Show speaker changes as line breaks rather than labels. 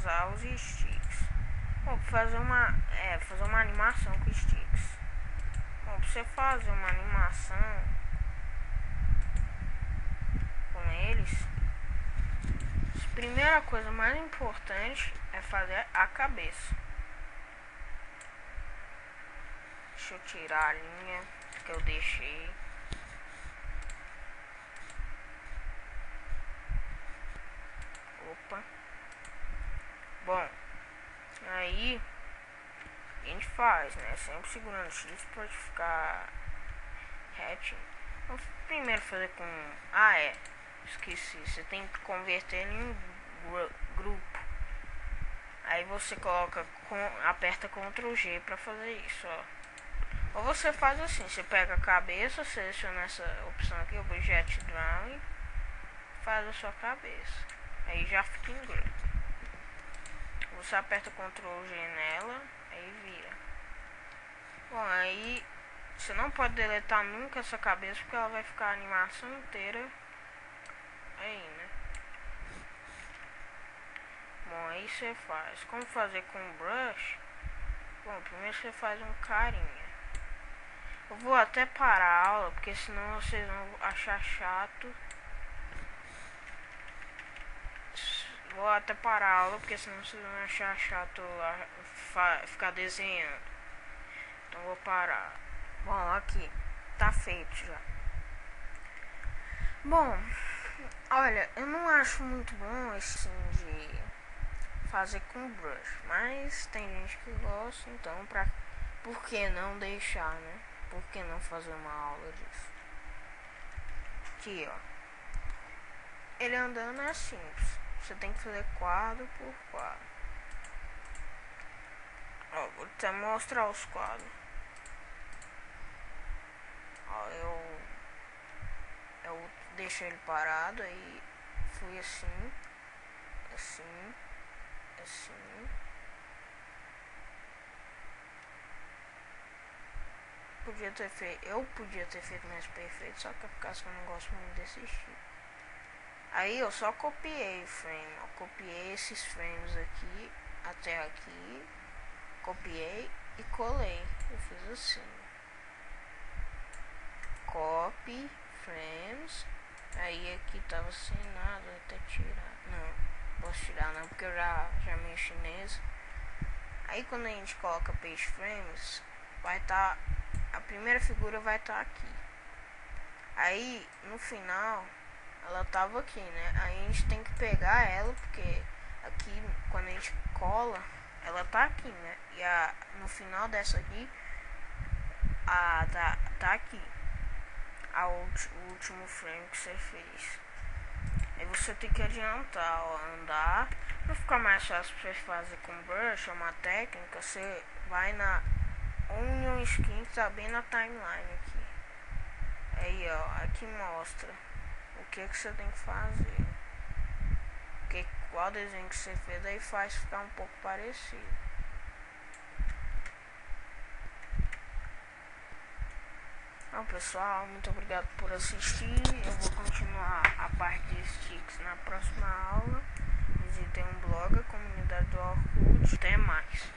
usar os sticks. Bom, fazer uma animação com sticks. Bom, pra você fazer uma animação com eles, a primeira coisa mais importante é fazer a cabeça. Deixa eu tirar a linha que eu deixei. Opa. Bom, aí a gente faz, né? Sempre segurando X para ficar retinho. Vou primeiro fazer com... esqueci. Você tem que converter em um grupo. Aí você aperta Ctrl G para fazer isso, ó. Ou você faz assim, você pega a cabeça, seleciona essa opção aqui, Object Drawing, faz a sua cabeça. Aí já fica em grupo. Você aperta Ctrl G nela, aí vira. Bom, aí você não pode deletar nunca essa cabeça, porque ela vai ficar a animação inteira aí, né? Bom, aí você faz. Como fazer com o brush? Bom, primeiro você faz um carinha. Eu vou até parar a aula, porque senão vocês vão achar chato. Vou até parar a aula, porque senão vocês vão achar chato ficar desenhando. Então vou parar. Bom, aqui tá feito já. Bom, olha, eu não acho muito bom assim de fazer com brush, mas tem gente que gosta, então por que não deixar, né? Por que não fazer uma aula disso? Aqui, ó. Ele andando é simples. Você tem que fazer quadro por quadro. Ó, vou até mostrar os quadros. Ó, eu deixei ele parado, aí fui assim, assim, assim. Eu podia ter feito mais perfeito, só que é por causa que eu não gosto muito desse estilo. Aí eu só copiei o frame, eu copiei esses frames aqui até aqui, copiei e colei. Eu fiz assim, copy frames. Aí aqui tava sem nada, até tirar. Não, posso tirar não, porque eu já mexi nisso. Aí quando a gente coloca page frames, vai estar a primeira figura vai estar aqui. Aí no final ela tava aqui, né? Aí a gente tem que pegar ela, porque aqui quando a gente cola, ela tá aqui, né? E no final dessa aqui, tá aqui. O último frame que você fez. Aí você tem que adiantar, ó, andar. Pra ficar mais fácil pra você fazer com brush, é uma técnica, você vai na Onion Skin, que tá bem na timeline aqui. Aí, ó, aqui mostra o que você tem que fazer. Qual desenho que você fez, aí faz ficar um pouco parecido. Então, pessoal, muito obrigado por assistir. Eu vou continuar a parte de sticks na próxima aula. Visitei um blog, a comunidade do Orkut. Até mais.